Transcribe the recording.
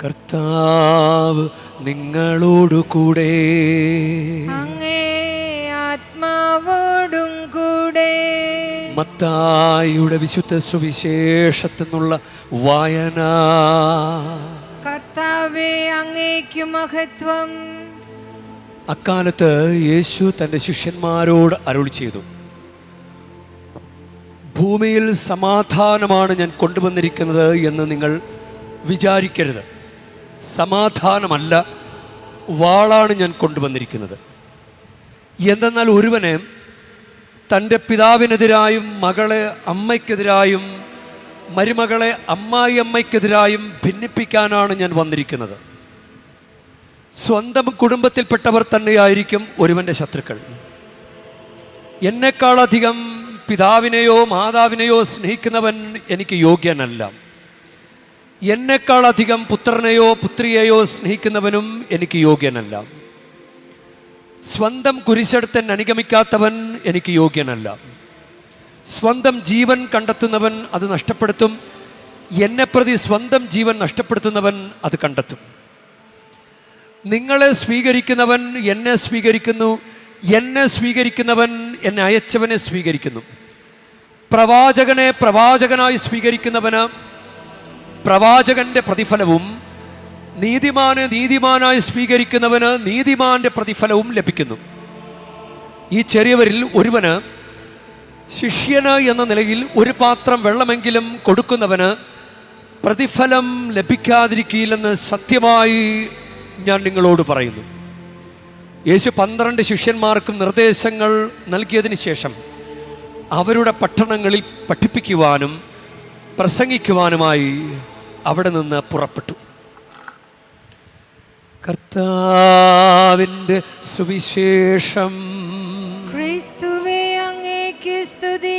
കർത്താവ് നിങ്ങളോടു കൂടെ, അങ്ങേ ആത്മാവോടും കൂടെ. മത്തായിയുടെ വിശുദ്ധ സുവിശേഷത്തിൽ നിന്നുള്ള വായന. കർത്താവേ, അങ്ങേക്കു മഹത്വം. അക്കാലത്ത് യേശു തൻ്റെ ശിഷ്യന്മാരോട് അരുളി ചെയ്തു, ഭൂമിയിൽ സമാധാനമാണ് ഞാൻ കൊണ്ടുവന്നിരിക്കുന്നത് എന്ന് നിങ്ങൾ വിചാരിക്കരുത്. സമാധാനമല്ല, വാളാണ് ഞാൻ കൊണ്ടുവന്നിരിക്കുന്നത്. എന്തെന്നാൽ ഒരുവനെ തൻ്റെ പിതാവിനെതിരായും മകളെ അമ്മയ്ക്കെതിരായും മരുമകളെ അമ്മായി അമ്മയ്ക്കെതിരായും ഭിന്നിപ്പിക്കാനാണ് ഞാൻ വന്നിരിക്കുന്നത്. സ്വന്തം കുടുംബത്തിൽപ്പെട്ടവർ തന്നെയായിരിക്കും ഒരുവൻ്റെ ശത്രുക്കൾ. എന്നെക്കാളധികം പിതാവിനെയോ മാതാവിനെയോ സ്നേഹിക്കുന്നവൻ എനിക്ക് യോഗ്യനല്ല. എന്നെക്കാളധികം പുത്രനെയോ പുത്രിയെയോ സ്നേഹിക്കുന്നവനും എനിക്ക് യോഗ്യനല്ല. സ്വന്തം കുരിശെടുത്ത് അനുഗമിക്കാത്തവൻ എനിക്ക് യോഗ്യനല്ല. സ്വന്തം ജീവൻ കണ്ടെത്തുന്നവൻ അത് നഷ്ടപ്പെടുത്തും. എന്നെ പ്രതി സ്വന്തം ജീവൻ നഷ്ടപ്പെടുത്തുന്നവൻ അത് കണ്ടെത്തും. നിങ്ങളെ സ്വീകരിക്കുന്നവൻ എന്നെ സ്വീകരിക്കുന്നു, എന്നെ സ്വീകരിക്കുന്നവൻ എന്നെ അയച്ചവനെ സ്വീകരിക്കുന്നു. പ്രവാചകനെ പ്രവാചകനായി സ്വീകരിക്കുന്നവന് പ്രവാചകന്റെ പ്രതിഫലവും നീതിമാനെ നീതിമാനായി സ്വീകരിക്കുന്നവന് നീതിമാന്റെ പ്രതിഫലവും ലഭിക്കുന്നു. ഈ ചെറിയവരിൽ ഒരുവന് ശിഷ്യന് എന്ന നിലയിൽ ഒരു പാത്രം വെള്ളമെങ്കിലും കൊടുക്കുന്നവന് പ്രതിഫലം ലഭിക്കാതിരിക്കില്ലെന്ന് സത്യമായി ഞാൻ നിങ്ങളോട് പറയുന്നു. യേശു 12 ശിഷ്യന്മാർക്കും നിർദ്ദേശങ്ങൾ നൽകിയതിന് ശേഷം അവരുടെ പട്ടണങ്ങളിൽ പഠിപ്പിക്കുവാനും പ്രസംഗിക്കുവാനുമായി അവിടെ നിന്ന് പുറപ്പെട്ടു. കർത്താവിൻ്റെ സുവിശേഷം. ക്രിസ്തുവേ, അങ്ങേക്ക് സ്തുതി.